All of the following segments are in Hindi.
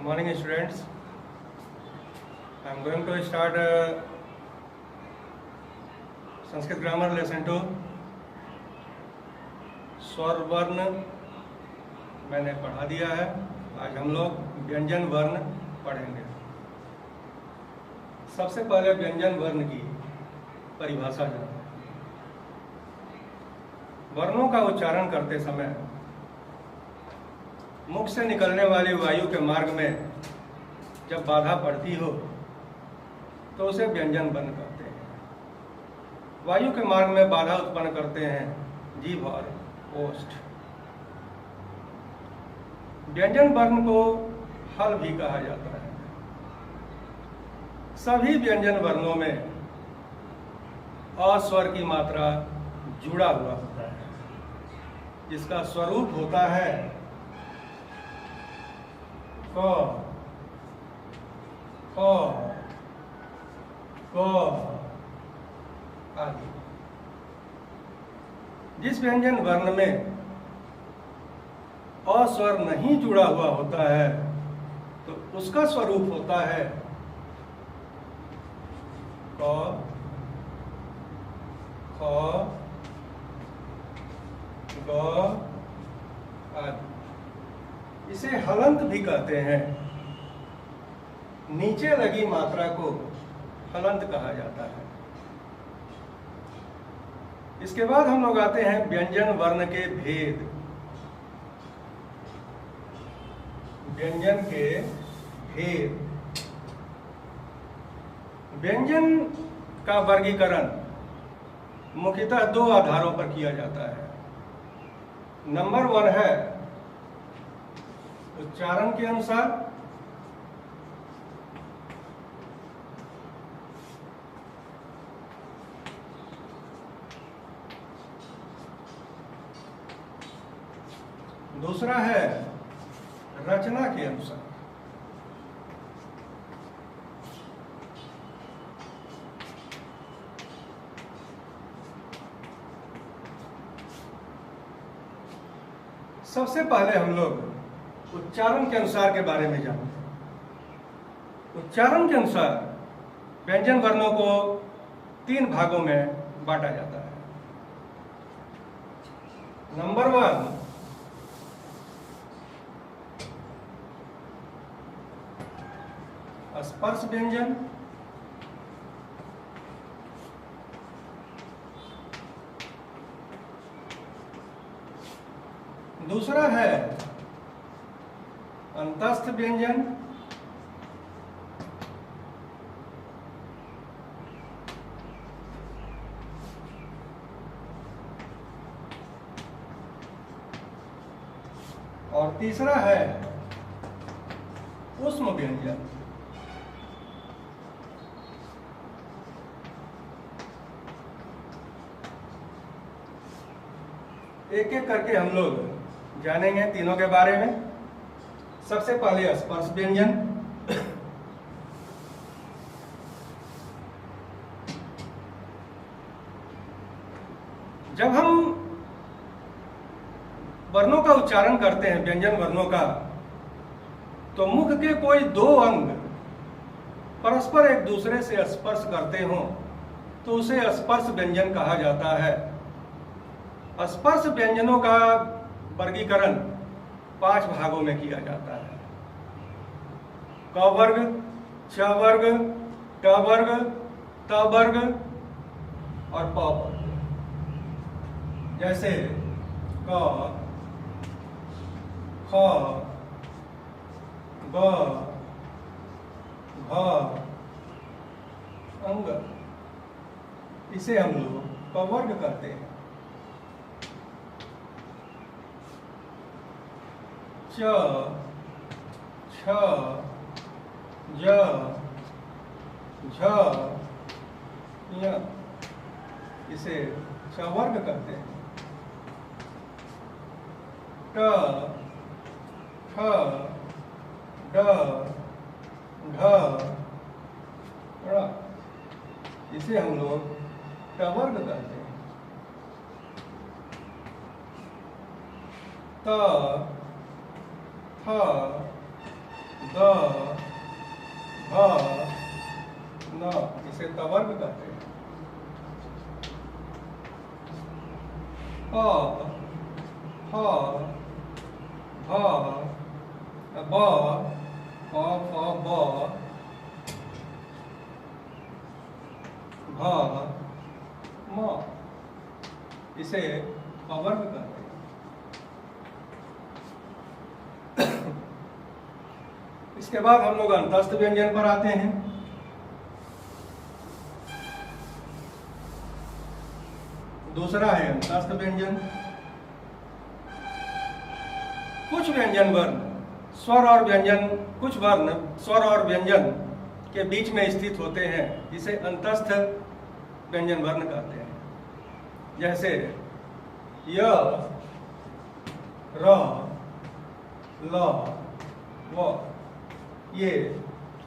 Good morning, students. I am going to start Sanskrit grammar lesson 2. स्वर वर्ण मैंने पढ़ा दिया है. आज हम लोग व्यंजन वर्ण पढ़ेंगे. सबसे पहले व्यंजन वर्ण की परिभाषा जानें. वर्णों का उच्चारण करते समय मुख से निकलने वाली वायु के मार्ग में जब बाधा पड़ती हो तो उसे व्यंजन वर्ण कहते हैं. वायु के मार्ग में बाधा उत्पन्न करते हैं जीभ और ओष्ठ. व्यंजन वर्ण को हल भी कहा जाता है. सभी व्यंजन वर्णों में अ स्वर की मात्रा जुड़ा हुआ होता है, जिसका स्वरूप होता है क, ख, क आदि. जिस व्यंजन वर्ण में अ स्वर नहीं जुड़ा हुआ होता है तो उसका स्वरूप होता है क, ख, ग आदि. इसे हलंत भी कहते हैं. नीचे लगी मात्रा को हलंत कहा जाता है. इसके बाद हम लोग आते हैं व्यंजन वर्ण के भेद. व्यंजन के भेद. व्यंजन का वर्गीकरण मुख्यतः 2 आधारों पर किया जाता है. नंबर 1 है उच्चारण के अनुसार. दूसरा है रचना के अनुसार. सबसे पहले हम लोग उच्चारण के अनुसार के बारे में जानते हैं. उच्चारण के अनुसार व्यंजन वर्णों को 3 भागों में बांटा जाता है. नंबर 1 स्पर्श व्यंजन. दूसरा है अंतस्थ व्यंजन. और तीसरा है ऊष्म व्यंजन. एक एक करके हम लोग जानेंगे तीनों के बारे में. सबसे पहले स्पर्श व्यंजन. जब हम वर्णों का उच्चारण करते हैं व्यंजन वर्णों का, तो मुख के कोई 2 अंग परस्पर एक दूसरे से स्पर्श करते हों तो उसे स्पर्श व्यंजन कहा जाता है. स्पर्श व्यंजनों का वर्गीकरण 5 भागों में किया जाता है. क वर्ग, च वर्ग, ट वर्ग, त वर्ग और प वर्ग. जैसे क, ख, ग, घ, अंग. इसे हम लोग क वर्ग कहते हैं. च, छ, ज, झ, ञ. इसे छ वर्ग कहते हैं. ट, ठ, ड, ढ, ण. इसे हम लोग ट वर्ग कहते हैं. त, थ, द, भ, न, इसे तवर्ग कहते हैं। अ, ह, भ, ब, प, फ, ब, भ, म, इसे अवर्ग कहते हैं। इसके बाद हम लोग अंतस्थ व्यंजन पर आते हैं। दूसरा है अंतस्थ व्यंजन। कुछ व्यंजन वर्ण स्वर और व्यंजन, कुछ वर्ण स्वर और व्यंजन के बीच में स्थित होते हैं, इसे अंतस्थ व्यंजन वर्ण कहते हैं। जैसे य, र, ल, व, ये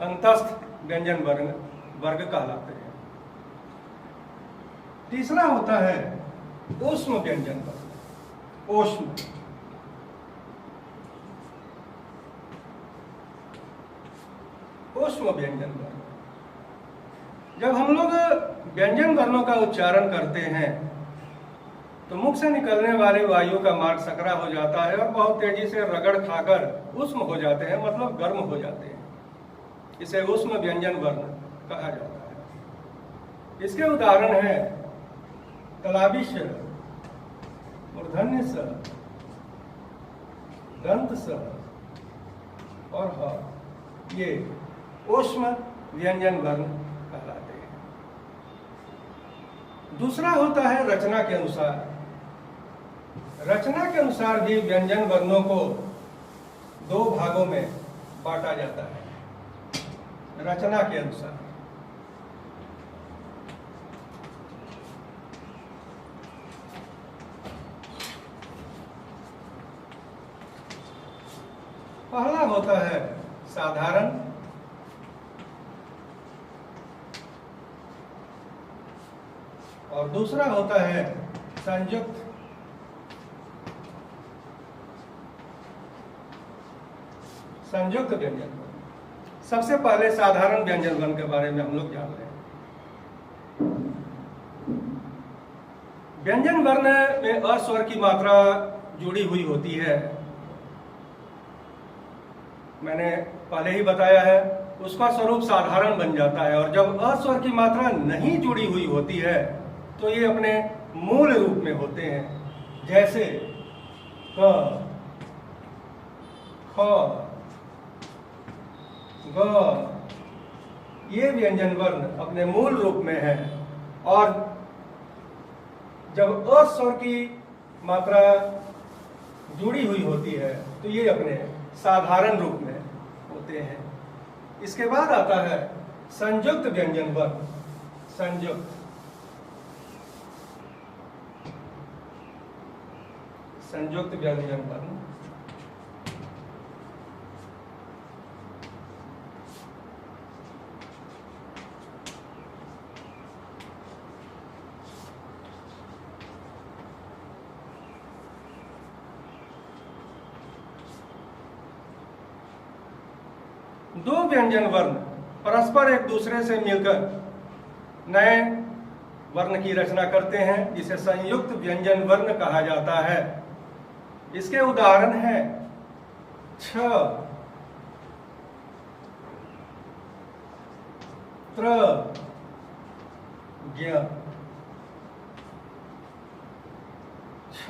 अंतस्थ व्यंजन वर्ग कहलाते हैं। तीसरा होता है ऊष्म व्यंजन वर्ग। ऊष्म व्यंजन वर्ण। जब हम लोग व्यंजन वर्णों का उच्चारण करते हैं तो मुख से निकलने वाली वायु का मार्ग सकरा हो जाता है और बहुत तेजी से रगड़ खाकर ऊष्म हो जाते हैं, मतलब गर्म हो जाते हैं। इसे ऊष्म व्यंजन वर्ण कहा जाता है। इसके उदाहरण हैं तलाबिश, मूर्धन्य स, दंत स और ह, ये ऊष्म व्यंजन वर्ण कहलाते हैं। दूसरा होता है रचना के अनुसार। रचना के अनुसार भी व्यंजन वर्णों को दो भागों में बांटा जाता है। रचना के अनुसार पहला होता है साधारण, और दूसरा होता है संयुक्त। संयुक्त व्यंजन वर्ण। सबसे पहले साधारण व्यंजन वर्ण के बारे में हम लोग जान रहे हैं। व्यंजन वर्ण में अ स्वर की मात्रा जुड़ी हुई होती है। मैंने पहले ही बताया है, उसका स्वरूप साधारण बन जाता है। और जब अ स्वर की मात्रा नहीं जुड़ी हुई होती है तो ये अपने मूल रूप में होते हैं। जैसे क, ख, ग, ये व्यंजन वर्ण अपने मूल रूप में है। और जब अ स्वर की मात्रा जुड़ी हुई होती है तो ये अपने साधारण रूप में होते हैं। इसके बाद आता है संयुक्त व्यंजन वर्ण। संयुक्त, संयुक्त व्यंजन वर्ण। दो व्यंजन वर्ण परस्पर एक दूसरे से मिलकर नए वर्ण की रचना करते हैं, जिसे संयुक्त व्यंजन वर्ण कहा जाता है। इसके उदाहरण हैं छ, त्र, ज्ञ। छ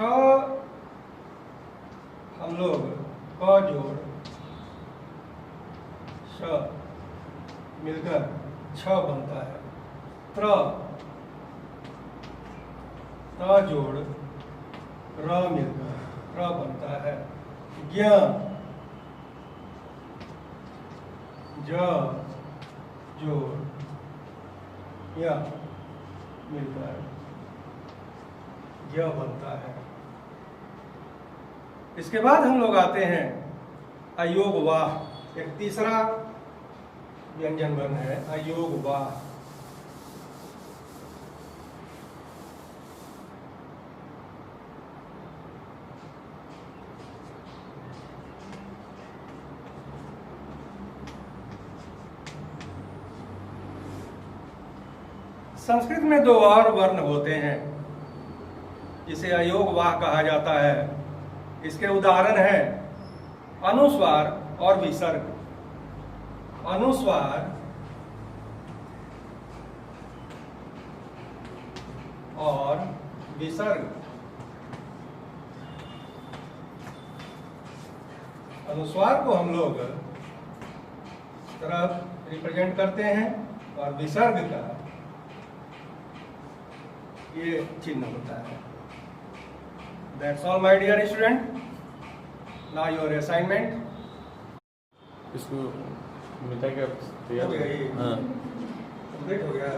हम लोग क जोड़ श मिलकर छ बनता है। त्र, त जोड़ र मिलकर र बनता है। ज्ञ, ज जोड़ य मिलकर य बनता है। इसके बाद हम लोग आते हैं अयोग वाह। एक तीसरा व्यंजन वर्ण है अयोग वाह। संस्कृत में दो और वर्ण होते हैं जिसे अयोग वाह कहा जाता है। इसके उदाहरण हैं अनुस्वार और विसर्ग। अनुस्वार और विसर्ग। अनुस्वार को हम लोग इस तरह रिप्रेजेंट करते हैं और विसर्ग का ये चिन्ह होता है। That's all my dear student. Now your assignment. इसको मिटा के तैयार हो गया ये? हाँ कंप्लीट हो गया।